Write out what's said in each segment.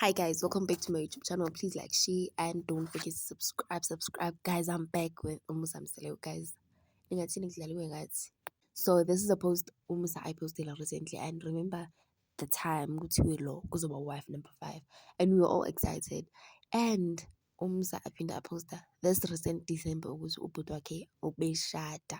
Hi guys, welcome back to my YouTube channel. Please like, share, and don't forget to subscribe. Guys, I'm back with Umusa Mselo, guys. So this is a post Umusa I posted recently, and remember the time because of our wife number 5, and we were all excited. And Umusa apinda a poster this recent December was ubudwake obeshada.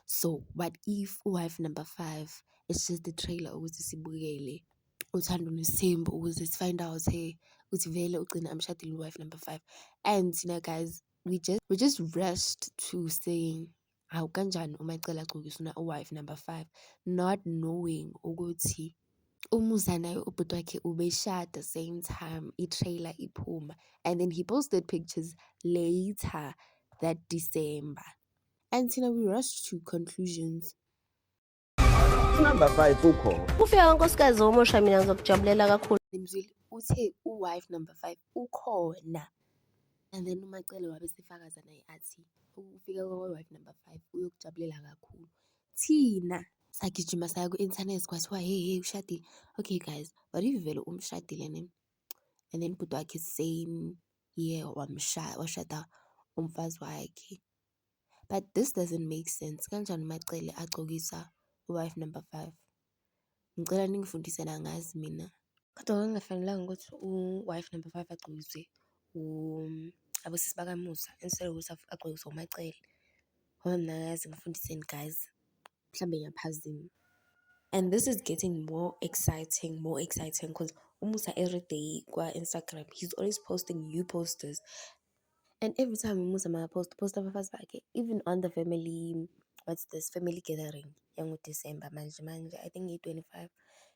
So what if wife number 5 is just the trailer ukuthi sibukele uthando nesimbo ukuze sifind out hey uthi vele ugcina amshadile wife number 5. And guys, we just rushed to saying how kanjani umacela agcokiswa wife number 5, not knowing ukuthi umuza naye ubhuti wakhe ubeshada same time i-trailer iphuma, and then he posted pictures later that December. And we rushed to conclusions. Number 5 ukhona. Ufika kankosikazi omusha mina ngizokujabulela kakhulu. Mzwili uthe wife number 5 ukhona. And then umacele wabe sifakaza naye athi ukufika wife number 5 uyokujabulela kakhulu. Thina sagijima saya ku-internet kwathiwa hey ushadile. Okay guys, what if vele umshadile ne? And then bhuti wakhe same year washada umfazi wakhe. But this doesn't make sense. Kanjani umacele agcokisa wife number 5? Ngicela ningifundise nangazi mina. Kodwa kwakungafanelanga ukuthi wife number 5 agcokiswe abosisi bakamusa instead ukuthi agcokiswe umacele. Ngoba mina ngazi ngifundiseni guys. Mhlambe ngiyaphazima. And this is getting more exciting because umusa every day kwa Instagram he's always posting new posters. And every time umusa post abafazi bakhe, even on the family gathering yango December manje I think i-25,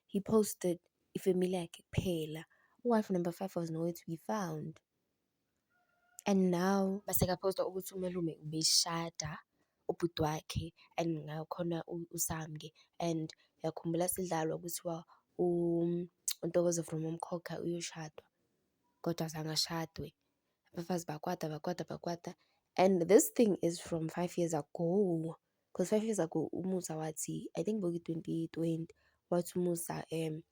he posted ifamily yakhe kuphela. Wife number 5 was nowhere to be found. And now basekaposta ukuthi umalume ubeshada ubhuti wakhe and ngakhona uSamke, and yakhumbula sidlalwa kuthiwa uNtokozo from Umkhokha uyoshadwa kodwa azangashadwe. Abafazi bakwata. And this thing is from 5 years ago, because 5 years ago umusa wathi, I think boki 2020, wathi umusa yena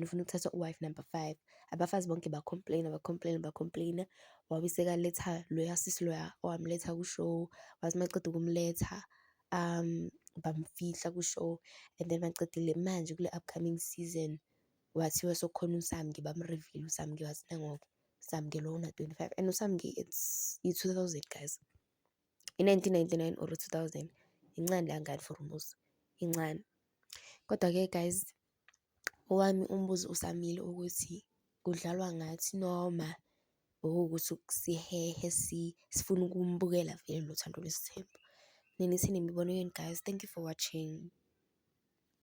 ufuna ukuthatha wife number 5. Abafazi bonke bacomplaina wabe sekaletha loya sisi loya owamletha kushow, wathi maqeda ukumletha bamfihla kushow. And then macedile manje kule upcoming season wathiwa sokhona uSamke, bamreveal uSamke wathi nangoku Samke lo una 25, and uSamke it's i-2000 guys, i-1999 or 2000. Incane langani for umusa, incane. Kodwa-ke guys, owami umbuzo usamile ukuthi kudlalwa ngathi noma ukuthi sihehe sifuna ukumbukela vele lo Thando Nesithembu. Nini imibono yenu guys. Thank you for watching.